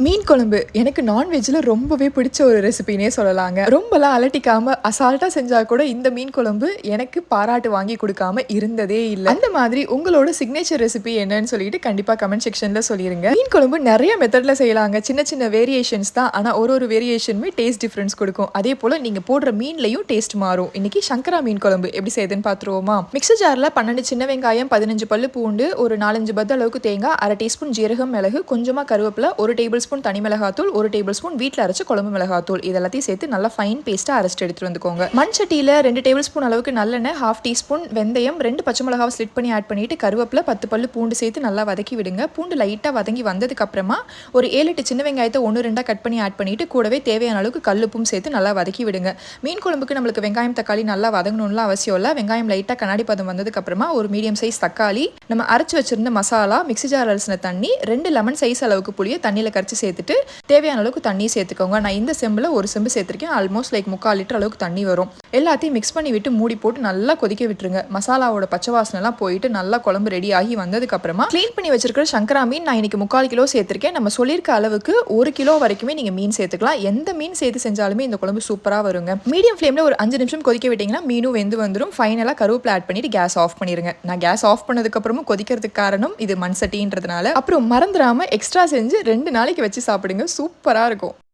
மீன் குழம்பு எனக்கு நான்வெஜ்ல ரொம்பவே பிடிச்ச ஒரு ரெசிபினே சொல்லலாங்க. ரொம்பலாம் அலட்டிக்காம அசால்ட்டா செஞ்சா கூட இந்த மீன் குழம்பு எனக்கு பாராட்டு வாங்கி குடுக்காம இருந்ததே இல்ல. அந்த மாதிரி உங்களோட சிக்னேச்சர் ரெசிபி என்னன்னு சொல்லிட்டு கண்டிப்பா கமெண்ட் செக்ஷன்ல சொல்லிருங்க. மீன் குழம்பு நெறைய மெத்தட்ல செய்யலாங்க. சின்ன சின்ன வேரியேஷன்ஸ் தான். ஆனா ஒரு வேரியேஷனுமே டேஸ்ட் டிஃபரன்ஸ் குடுக்கும். அதே போல நீங்க போடுற மீன்லயும் டேஸ்ட் மாறும். இன்னைக்கு சங்கரா மீன் குழம்பு எப்படி செய்யுதுன்னு பாத்துருவோமா? மிக்ஸர் ஜார்ல 12 சின்ன வெங்காயம், 15 பல்லு பூண்டு, ஒரு 4-5 பத்து அளவுக்கு தேங்காய், 1/2 டீஸ்பூன் ஜீரகம், மிளகு, கொஞ்சமா கருவேப்பிலை, 1 டேபிள் ஸ்பூன் தனி மிளகாத்தூள், 1 டேபிள் ஸ்பூன் வீட்டில் அரைச்ச குழம்பு மிளகாத்தூள் இது எல்லாத்தையும் சேர்த்து நல்லா ஃபைன் பேஸ்ட்டாக அரைச்சிட்டு எடுத்துட்டு வந்துக்கோங்க. மண் சட்டியில் 2 டேபிள் ஸ்பூன் அளவுக்கு நல்லெண்ணெய், 1/2 டீஸ்பூன் வெந்தயம், 2 பச்சை மிளகாவை ஸ்லிட் பண்ணி ஆட் பண்ணிட்டு கருவேப்பிலை, 10 பல்லு பூண்டு சேர்த்து நல்லா வதக்கி விடுங்க. பூண்டு லைட்டாக வதங்கி வந்ததுக்கு அப்புறமா ஒரு 7-8 சின்ன வெங்காயத்தை 1-2 கட் பண்ணி ஆட் பண்ணிட்டு கூடவே தேவையான அளவுக்கு கல்லுப்பும் சேர்த்து நல்லா வதக்கி விடுங்க. மீன் குழம்புக்கு நம்மளுக்கு வெங்காயம் தக்காளி நல்லா வதங்கணும்லாம் அவசியம் இல்லை. வெங்காயம் லைட்டாக கண்ணாடி பதம் வந்ததுக்கு அப்புறமா ஒரு மீடியம் சைஸ் தக்காளி, நம்ம அரைச்சி வச்சிருந்த மசாலா, மிக்ஸி ஜார் அரைச்சின தண்ணி, 2 லெமன் சைஸ் அளவுக்கு புளியை தண்ணியில் கரைச்சி சேர்த்துட்டு தேவையான அளவுக்கு தண்ணி சேர்த்துக்கோங்க. நான் இந்த செம்பில் ஒரு செம்பு சேர்த்துருக்கேன். ஆல்மோஸ்ட் லைக் 3/4 லிட்டர் அளவுக்கு தண்ணி வரும். எல்லாத்தையும் மிக்ஸ் பண்ணி விட்டு மூடி போட்டு நல்லா கொதிக்க விட்டுருங்க. மசாலாவோட பச்சை வாசனைலாம் போயிட்டு நல்லா குழம்பு ரெடி ஆகி வந்ததுக்கு அப்புறமா க்ளீன் பண்ணி வச்சிருக்கிற சங்கரா மீன் நான் இன்னைக்கு 3/4 கிலோ சேர்த்திருக்கேன். நம்ம சொல்லியிருக்க அளவுக்கு 1 கிலோ வரைக்குமே நீங்க மீன் சேர்த்துக்கலாம். எந்த மீன் சேர்த்து செஞ்சாலுமே இந்த குழம்பு சூப்பரா வருங்க. மீடியம் ஃப்ளேம்ல ஒரு 5 நிமிஷம் கொதிக்க விட்டீங்கன்னா மீனும் வெந்து வந்துடும். ஃபைனலா கருவேப்பிலை ஆட் பண்ணிட்டு கேஸ் ஆஃப் பண்ணிருங்க. நான் கேஸ் ஆஃப் பண்ணதுக்கு அப்புறமும் கொதிக்கிறதுக்கு காரணம் இது மண் சட்டின்றதுனால. அப்புறம் மறந்துடாம எக்ஸ்ட்ரா செஞ்சு 2 நாளைக்கு வச்சு சாப்பிடுங்க. சூப்பரா இருக்கும்.